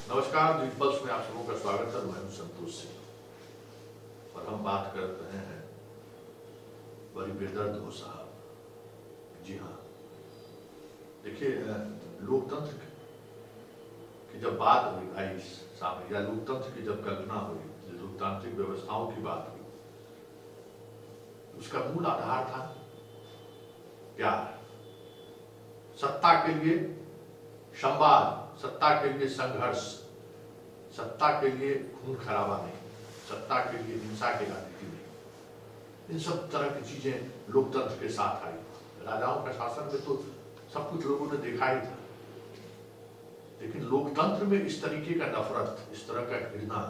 नमस्कार, द्वीपल्स में आप सबों का स्वागत है। मैं हूं संतोष सिंह और हम बात कर रहे हैं बड़ी बेदर्द हो साहब। जी हाँ, देखिए, लोकतंत्र की जब बात हुई आई सामने, या लोकतंत्र की जब कल्पना हुई, लोकतांत्रिक व्यवस्थाओं की बात हुई, उसका मूल आधार था प्यार, सत्ता के लिए संवाद, सत्ता के लिए संघर्ष, सत्ता के लिए खून खराबा नहीं, सत्ता के लिए हिंसा की राजनीति नहीं। इन सब तरह की चीजें लोकतंत्र के साथ आई। राजाओं का शासन में तो सब कुछ लोगों ने देखा ही था, लेकिन लोकतंत्र में इस तरीके का नफरत, इस तरह का घृणा,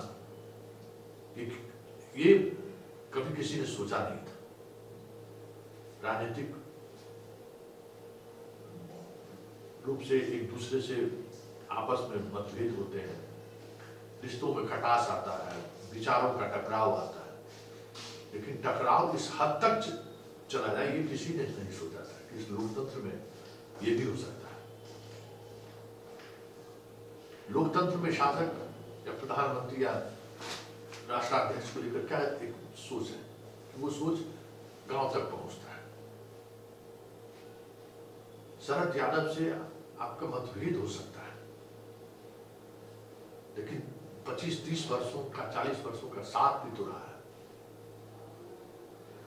ये कभी किसी ने सोचा नहीं था। राजनीतिक रूप से एक दूसरे से आपस में मतभेद होते हैं, रिश्तों में खटास आता है, विचारों का टकराव आता है, लेकिन टकराव इस हद तक चला जाए ये किसी ने नहीं सोचा था कि इस लोकतंत्र में ये भी हो सकता है। लोकतंत्र में शासक या प्रधानमंत्री या राष्ट्राध्यक्ष को लेकर क्या एक सोच है कि वो सोच गांव तक पहुंचता है। शरद यादव से आपका मतभेद हो सकता है, लेकिन 25-30 वर्षों का, 40 वर्षों का साथ भी तो रहा है।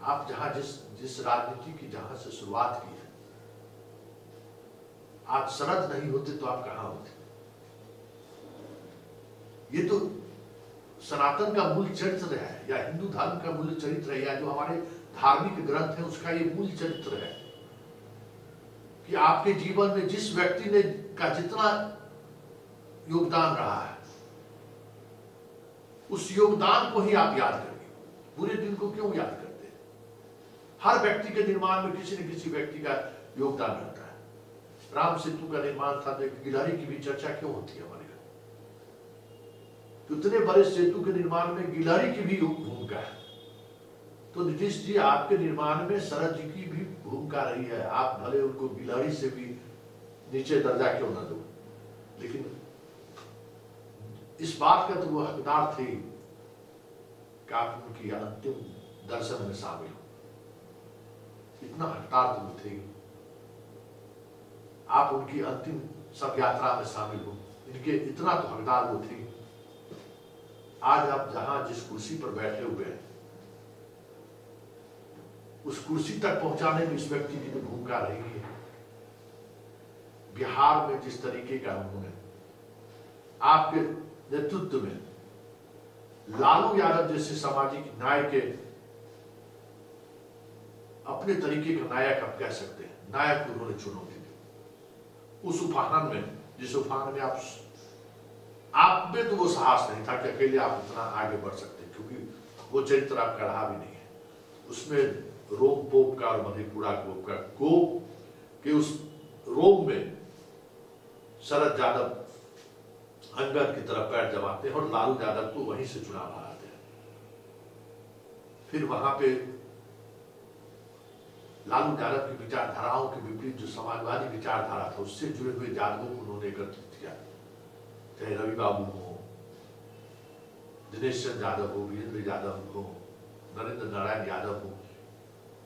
आप जहां जिस राजनीति की जहां से शुरुआत की है, आज शरद नहीं होते तो आप कहां होते? ये तो सनातन का मूल चरित्र है, या हिंदू धर्म का मूल चरित्र है, या जो हमारे धार्मिक ग्रंथ है उसका ये मूल चरित्र है कि आपके जीवन में जिस व्यक्ति ने का जितना योगदान रहा है, उस योगदान को ही आप याद करिए। बुरे दिन को क्यों याद करते हैं? हर व्यक्ति के निर्माण में किसी न किसी व्यक्ति का योगदान रहता है। राम सेतु का निर्माण था तो गिलहरी की भी चर्चा क्यों होती है हमारे घर? उतने बड़े सेतु के निर्माण में गिलहरी की भी भूमिका है। तो नीतीश जी, आपके निर्माण में शरद जी की भी भूमिका रही है। आप भले उनको गिलहरी से भी नीचे दर्जा क्यों न दो, लेकिन इस बात का तो वो हकदार थे कि आप उनकी अंतिम दर्शन में शामिल हो। इतना हकदार तो वो थे, आप उनकी अंतिम सब यात्रा में शामिल हो, इनके इतना तो हकदार वो थे। आज आप जहां जिस कुर्सी पर बैठे हुए हैं, उस कुर्सी तक पहुंचाने में इस व्यक्ति की भी भूमिका रही है। बिहार में जिस तरीके का उन्होंने आपके नेतृत्व में लालू यादव जैसे सामाजिक न्याय के अपने तरीके का नायक आप कह सकते हैं, नायक को उन्होंने चुनौती दी। उस उफान में, जिस उफान में आप में तो वो साहस नहीं था कि अकेले आप इतना आगे बढ़ सकते, क्योंकि वो चरित्र आपका रहा भी नहीं है। उसमें रोम पोप का और मधेपुरा गोप का, गोप के उस रोम में शरद यादव अंगद की तरफ पैर जमाते हैं और लालू यादव को वहीं से चुनाव हराते हैं। फिर वहां पे लालू यादव की विचारधाराओं के विपरीत जो समाजवादी विचारधारा था, उससे जुड़े हुए यादवों को उन्होंने एकत्रित किया, चाहे रवि बाबू हो, दिनेश चंद्र यादव हो, वीरेंद्र यादव हो, नरेंद्र नारायण यादव हो।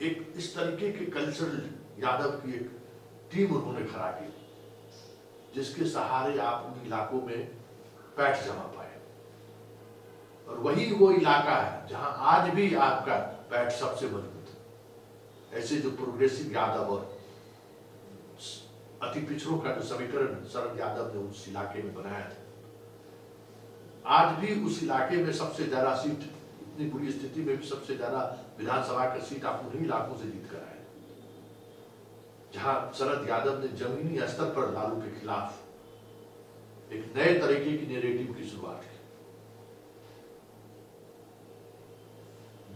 एक इस तरीके के कल्चरल यादव की एक टीम उन्होंने खड़ा की, जिसके सहारे आप उन इलाकों में पैठ जमा पाए। और वही वो इलाका है जहां आज भी आपका पैठ सबसे मजबूत है। ऐसे जो प्रोग्रेसिव यादव और अति पिछड़ों का जो समीकरण शरद यादव ने उस इलाके में बनाया था, आज भी उस इलाके में सबसे ज्यादा सीट, इतनी बुरी स्थिति में भी सबसे ज्यादा विधानसभा का सीट आप उन्हीं इलाकों से जीत कर आए, जहां शरद यादव ने जमीनी स्तर पर लालू के खिलाफ एक नए तरीके की नैरेटिव की शुरुआत की।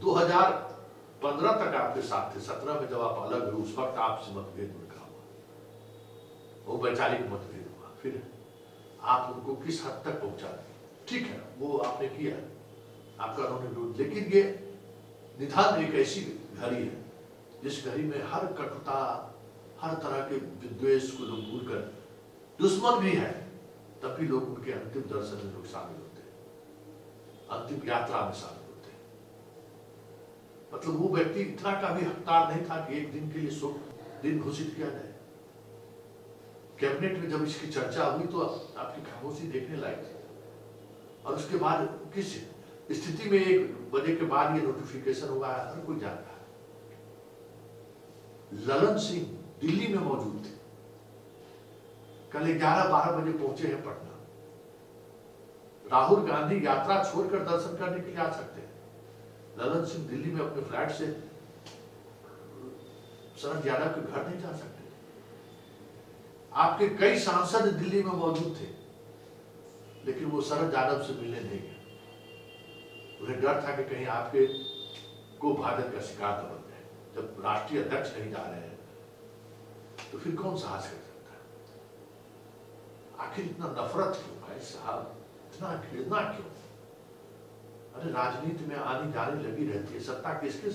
2015 तक आपके साथ थे, 17 में जब आप अलग हुए, उस वक्त आपसे मतभेद उनका हुआ, वो वैचारिक मतभेद हुआ। फिर आप उनको किस हद तक पहुंचा, ठीक है वो आपने किया, आपका उन्होंने विरोध, लेकिन ये निधान एक ऐसी घड़ी है जिस घड़ी में हर कटुता, हर तरह के विद्वेष को लोग भूल कर, दुश्मन भी है तब भी लोग उनके अंतिम दर्शन में लोग शामिल होते हैं, अंतिम यात्रा में शामिल होते हैं। मतलब वो व्यक्ति इतना का भी हकदार नहीं था कि एक दिन के लिए शोक दिन घोषित किया जाए। कैबिनेट में जब इसकी चर्चा हुई तो आपकी खामोशी देखने लायक थी। और उसके बाद किस स्थिति में 1 बजे के बाद ये नोटिफिकेशन हुआ है, हर कोई जानता है। ललन सिंह दिल्ली में मौजूद थे, कल 11-12 बजे पहुंचे हैं पटना। राहुल गांधी यात्रा छोड़कर दर्शन करने के लिए आ सकते हैं, ललन सिंह दिल्ली में अपने फ्लैट से शरद यादव के घर नहीं जा सकते। आपके कई सांसद दिल्ली में मौजूद थे, लेकिन वो शरद यादव से मिलने नहीं गए। उन्हें डर था कि कहीं आपके को भाजपा का शिकार न बन जाए। जब राष्ट्रीय अध्यक्ष नहीं जा रहे हैं तो फिर कौन साहस कर सकता है? आखिर इतना नफरत क्यों भाई साहब, इतना घृणा क्यों? अरे राजनीति में आनी जानी लगी रहती है, सत्ता किसके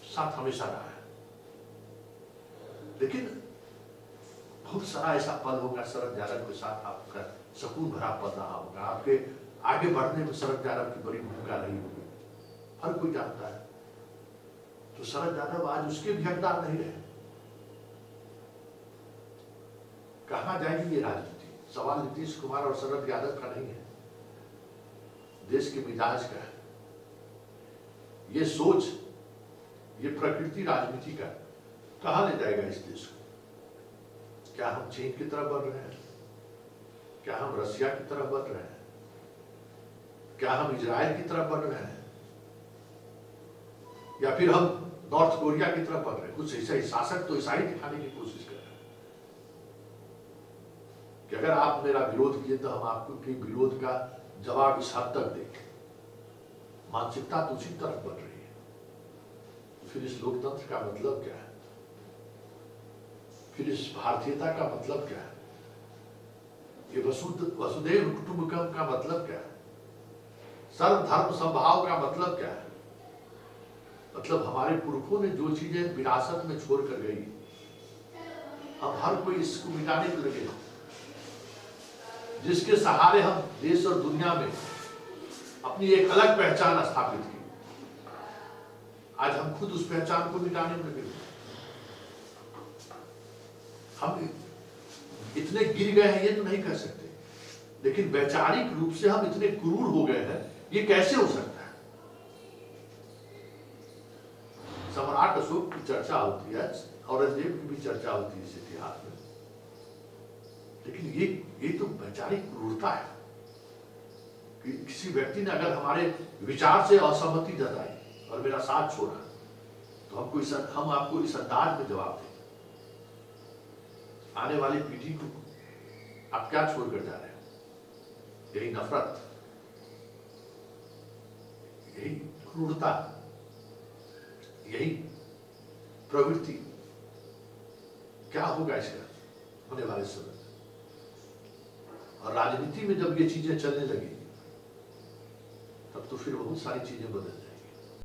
साथ हमेशा रहा है। लेकिन बहुत सारा ऐसा पल होगा शरद यादव के साथ आपका सुकून भरा पल रहा होगा, आपके आगे बढ़ने में शरद यादव की बड़ी भूमिका रही होगी, हर कोई जानता है। तो शरद यादव आज उसके भी हकदार नहीं रहे। कहां जाएगी ये राजनीति? सवाल नीतीश कुमार और शरद यादव का नहीं है, देश के मिजाज का है। ये सोच, ये प्रकृति राजनीति का कहां ले जाएगा इस देश को? क्या हम चीन की तरफ बढ़ रहे हैं? क्या हम रशिया की तरफ बढ़ रहे हैं? क्या हम इजराइल की तरफ बढ़ रहे हैं? या फिर हम नॉर्थ कोरिया की तरफ बढ़ रहे हैं? कुछ ऐसा ही शासक तो ऐसा ही दिखाने की कोशिश कर रहे हैं कि अगर आप मेरा विरोध किए तो हम आपको के विरोध का जवाब इस हद तक देंगे। मानसिकता तो उसी तरफ बढ़ रही है। फिर इस लोकतंत्र का मतलब क्या है? फिर इस भारतीयता का मतलब क्या है? ये वसुधैव कुटुंबकम का मतलब क्या है? सर्वधर्म समभाव का मतलब क्या है? मतलब हमारे पुरखों ने जो चीजें विरासत में छोड़कर गई, हम हर कोई इसको मिटाने को लगे, जिसके सहारे हम देश और दुनिया में अपनी एक अलग पहचान स्थापित की, आज हम खुद उस पहचान को मिटाने में लगे। हम इतने गिर गए हैं ये तो नहीं कह सकते, लेकिन वैचारिक रूप से हम इतने क्रूर हो गए हैं, ये कैसे हो सकता है? सम्राट अशोक की चर्चा होती है, औरंगजेब की भी चर्चा होती है इस इतिहास में, लेकिन ये तो वैचारिक क्रूरता है कि किसी व्यक्ति ने अगर हमारे विचार से असहमति जताई और मेरा साथ छोड़ा तो हम आपको इस अंदाज में जवाब दें। आने वाली पीढ़ी को आप क्या छोड़कर जा रहे हो? यही नफरत, यही क्रूरता, यही प्रवृत्ति, क्या होगा इसका होने वाले समय में? और राजनीति में जब ये चीजें चलने लगी तब तो फिर बहुत सारी चीजें बदल जाएंगी।